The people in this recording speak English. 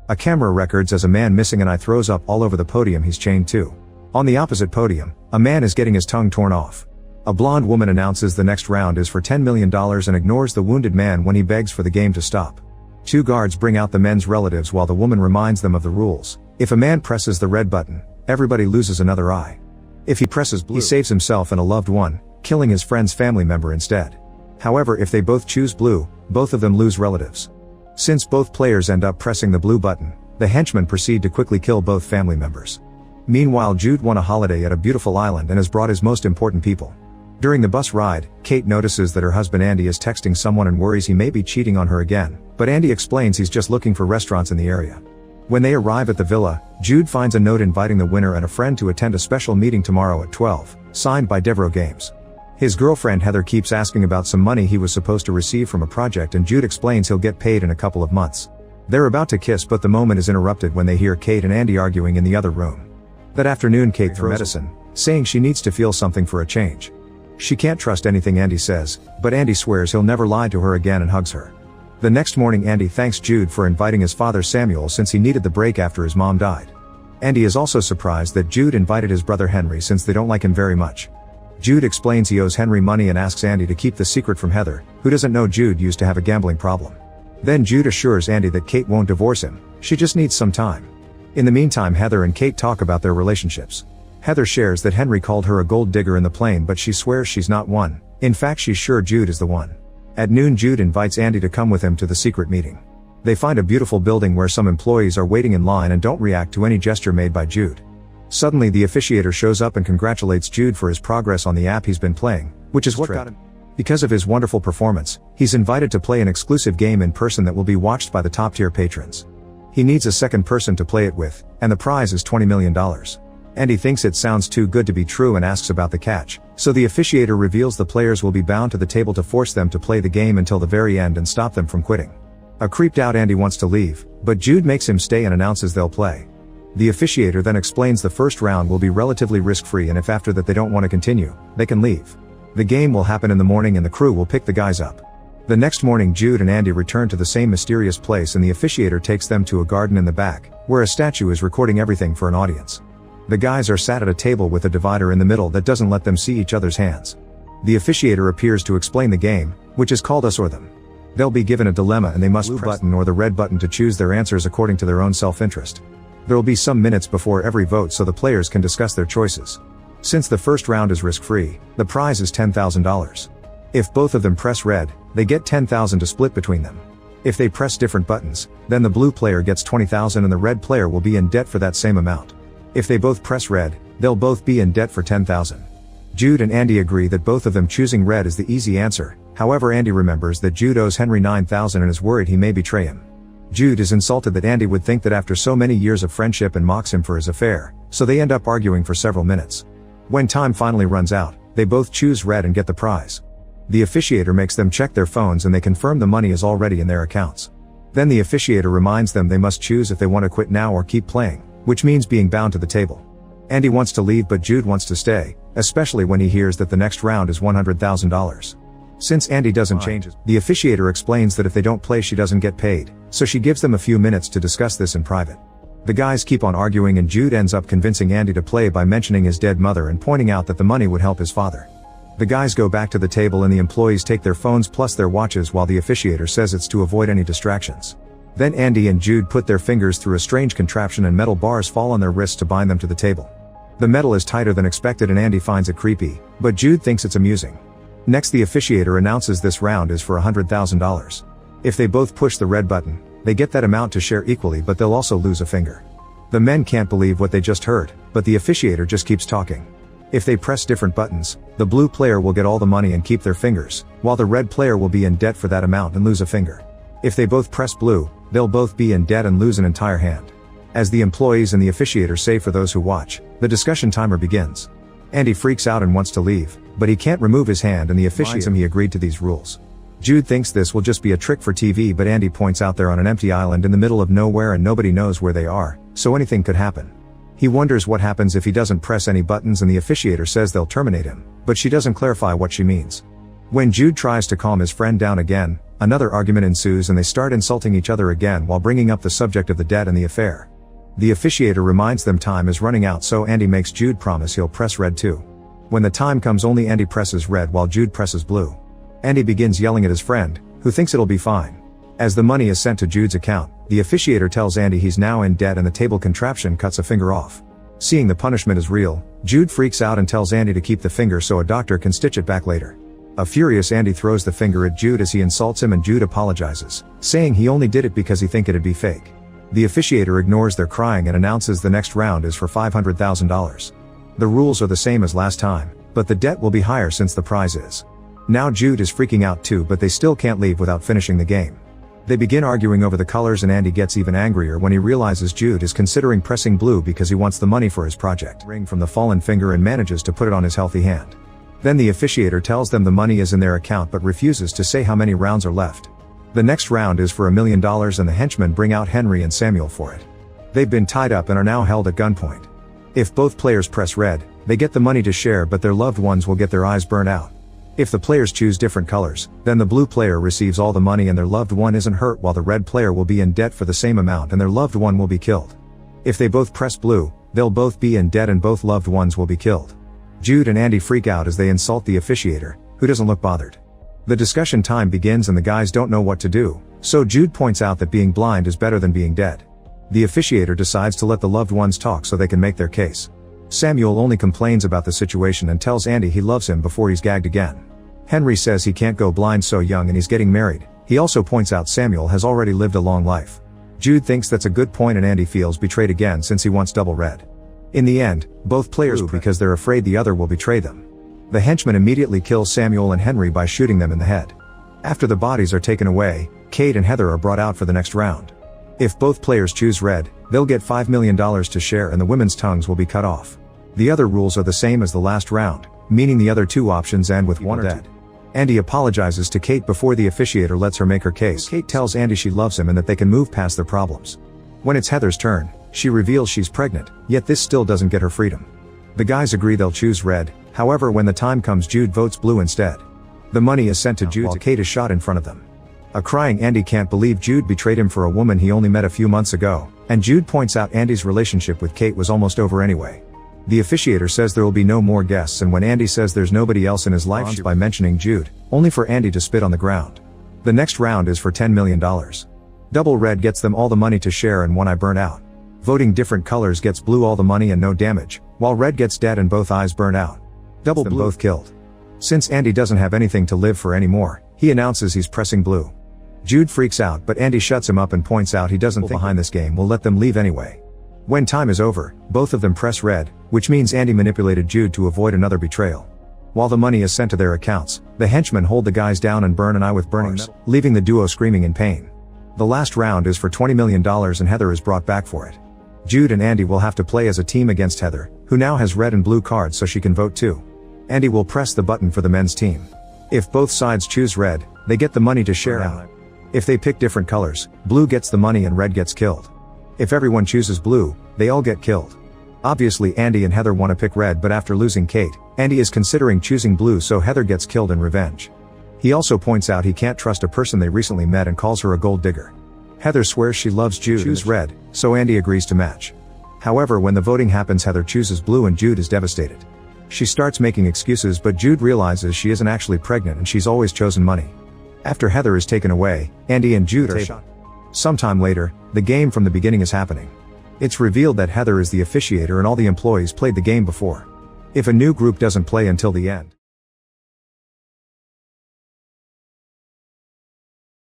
A camera records as a man missing an eye throws up all over the podium he's chained to. On the opposite podium, a man is getting his tongue torn off. A blonde woman announces the next round is for $10 million and ignores the wounded man when he begs for the game to stop. Two guards bring out the men's relatives while the woman reminds them of the rules. If a man presses the red button, everybody loses another eye. If he presses blue, he saves himself and a loved one, killing his friend's family member instead. However, if they both choose blue, both of them lose relatives. Since both players end up pressing the blue button, the henchmen proceed to quickly kill both family members. Meanwhile, Jude won a holiday at a beautiful island and has brought his most important people. During the bus ride, Kate notices that her husband Andy is texting someone and worries he may be cheating on her again, but Andy explains he's just looking for restaurants in the area. When they arrive at the villa, Jude finds a note inviting the winner and a friend to attend a special meeting tomorrow at 12, signed by Devereaux Games. His girlfriend Heather keeps asking about some money he was supposed to receive from a project and Jude explains he'll get paid in a couple of months. They're about to kiss but the moment is interrupted when they hear Kate and Andy arguing in the other room. That afternoon Kate throws medicine, saying she needs to feel something for a change. She can't trust anything Andy says, but Andy swears he'll never lie to her again and hugs her. The next morning Andy thanks Jude for inviting his father Samuel since he needed the break after his mom died. Andy is also surprised that Jude invited his brother Henry since they don't like him very much. Jude explains he owes Henry money and asks Andy to keep the secret from Heather, who doesn't know Jude used to have a gambling problem. Then Jude assures Andy that Kate won't divorce him, she just needs some time. In the meantime, Heather and Kate talk about their relationships. Heather shares that Henry called her a gold digger in the plane but she swears she's not one. In fact, she's sure Jude is the one. At noon Jude invites Andy to come with him to the secret meeting. They find a beautiful building where some employees are waiting in line and don't react to any gesture made by Jude. Suddenly the officiator shows up and congratulates Jude for his progress on the app he's been playing, which is what got him. Because of his wonderful performance, he's invited to play an exclusive game in person that will be watched by the top-tier patrons. He needs a second person to play it with, and the prize is $20 million. Andy thinks it sounds too good to be true and asks about the catch, so the officiator reveals the players will be bound to the table to force them to play the game until the very end and stop them from quitting. A creeped out Andy wants to leave, but Jude makes him stay and announces they'll play. The officiator then explains the first round will be relatively risk-free and if after that they don't want to continue, they can leave. The game will happen in the morning and the crew will pick the guys up. The next morning Jude and Andy return to the same mysterious place and the officiator takes them to a garden in the back, where a statue is recording everything for an audience. The guys are sat at a table with a divider in the middle that doesn't let them see each other's hands. The officiator appears to explain the game, which is called Us or Them. They'll be given a dilemma and they must press the blue button or the red button to choose their answers according to their own self-interest. There will be some minutes before every vote so the players can discuss their choices. Since the first round is risk-free, the prize is $10,000. If both of them press red, they get $10,000 to split between them. If they press different buttons, then the blue player gets $20,000 and the red player will be in debt for that same amount. If they both press red, they'll both be in debt for $10,000. Jude and Andy agree that both of them choosing red is the easy answer, however Andy remembers that Jude owes Henry $9,000 and is worried he may betray him. Jude is insulted that Andy would think that after so many years of friendship and mocks him for his affair, so they end up arguing for several minutes. When time finally runs out, they both choose red and get the prize. The officiator makes them check their phones and they confirm the money is already in their accounts. Then the officiator reminds them they must choose if they want to quit now or keep playing, which means being bound to the table. Andy wants to leave but Jude wants to stay, especially when he hears that the next round is $100,000. Since Andy doesn't change, the officiator explains that if they don't play she doesn't get paid, so she gives them a few minutes to discuss this in private. The guys keep on arguing and Jude ends up convincing Andy to play by mentioning his dead mother and pointing out that the money would help his father. The guys go back to the table and the employees take their phones plus their watches while the officiator says it's to avoid any distractions. Then Andy and Jude put their fingers through a strange contraption and metal bars fall on their wrists to bind them to the table. The metal is tighter than expected and Andy finds it creepy, but Jude thinks it's amusing. Next the officiator announces this round is for $100,000. If they both push the red button, they get that amount to share equally but they'll also lose a finger. The men can't believe what they just heard, but the officiator just keeps talking. If they press different buttons, the blue player will get all the money and keep their fingers, while the red player will be in debt for that amount and lose a finger. If they both press blue, they'll both be in debt and lose an entire hand. As the employees and the officiator say for those who watch, the discussion timer begins. Andy freaks out and wants to leave, but he can't remove his hand and the officiator reminds him he agreed to these rules. Jude thinks this will just be a trick for TV but Andy points out they're on an empty island in the middle of nowhere and nobody knows where they are, so anything could happen. He wonders what happens if he doesn't press any buttons and the officiator says they'll terminate him, but she doesn't clarify what she means. When Jude tries to calm his friend down again, Another argument ensues and they start insulting each other again while bringing up the subject of the debt and the affair. The officiator reminds them time is running out, so Andy makes Jude promise he'll press red too. When the time comes, only Andy presses red while Jude presses blue. Andy begins yelling at his friend, who thinks it'll be fine. As the money is sent to Jude's account, the officiator tells Andy he's now in debt and the table contraption cuts a finger off. Seeing the punishment is real, Jude freaks out and tells Andy to keep the finger so a doctor can stitch it back later. A furious Andy throws the finger at Jude as he insults him, and Jude apologizes, saying he only did it because he think it'd be fake. The officiator ignores their crying and announces the next round is for $500,000. The rules are the same as last time, but the debt will be higher since the prize is. Now Jude is freaking out too, but they still can't leave without finishing the game. They begin arguing over the colors and Andy gets even angrier when he realizes Jude is considering pressing blue because he wants the money for his project. Ring from the fallen finger and manages to put it on his healthy hand. Then the officiator tells them the money is in their account but refuses to say how many rounds are left. The next round is for $1 million and the henchmen bring out Henry and Samuel for it. They've been tied up and are now held at gunpoint. If both players press red, they get the money to share, but their loved ones will get their eyes burnt out. If the players choose different colors, then the blue player receives all the money and their loved one isn't hurt, while the red player will be in debt for the same amount and their loved one will be killed. If they both press blue, they'll both be in debt and both loved ones will be killed. Jude and Andy freak out as they insult the officiator, who doesn't look bothered. The discussion time begins and the guys don't know what to do, so Jude points out that being blind is better than being dead. The officiator decides to let the loved ones talk so they can make their case. Samuel only complains about the situation and tells Andy he loves him before he's gagged again. Henry says he can't go blind so young and he's getting married. He also points out Samuel has already lived a long life. Jude thinks that's a good point and Andy feels betrayed again since he wants double red. In the end, both players because they're afraid the other will betray them. The henchman immediately kills Samuel and Henry by shooting them in the head. After the bodies are taken away, Kate and Heather are brought out for the next round. If both players choose red, they'll get $5 million to share and the women's tongues will be cut off. The other rules are the same as the last round, meaning the other two options end with one or dead. Andy apologizes to Kate before the officiator lets her make her case. Kate tells Andy she loves him and that they can move past their problems. When it's Heather's turn, she reveals she's pregnant, yet this still doesn't get her freedom. The guys agree they'll choose red, however when the time comes Jude votes blue instead. The money is sent to Jude while Kate is shot in front of them. A crying Andy can't believe Jude betrayed him for a woman he only met a few months ago, and Jude points out Andy's relationship with Kate was almost over anyway. The officiator says there will be no more guests, and when Andy says there's nobody else in his life she by mentioning Jude, only for Andy to spit on the ground. The next round is for $10 million. Double red gets them all the money to share and one eye burnt out. Voting different colors gets blue all the money and no damage, while red gets dead and both eyes burnt out. Double blue both killed. Since Andy doesn't have anything to live for anymore, he announces he's pressing blue. Jude freaks out but Andy shuts him up and points out he doesn't think behind this game will let them leave anyway. When time is over, both of them press red, which means Andy manipulated Jude to avoid another betrayal. While the money is sent to their accounts, the henchmen hold the guys down and burn an eye with burning metal, leaving the duo screaming in pain. The last round is for $20 million and Heather is brought back for it. Jude and Andy will have to play as a team against Heather, who now has red and blue cards so she can vote too. Andy will press the button for the men's team. If both sides choose red, they get the money to share out. If they pick different colors, blue gets the money and red gets killed. If everyone chooses blue, they all get killed. Obviously Andy and Heather want to pick red, but after losing Kate, Andy is considering choosing blue, so Heather gets killed in revenge. He also points out he can't trust a person they recently met and calls her a gold digger. Heather swears she loves Jude and chooses red, so Andy agrees to match. However, when the voting happens, Heather chooses blue and Jude is devastated. She starts making excuses, but Jude realizes she isn't actually pregnant and she's always chosen money. After Heather is taken away, Andy and Jude are shot. Sometime later, the game from the beginning is happening. It's revealed that Heather is the officiator and all the employees played the game before. If a new group doesn't play until the end,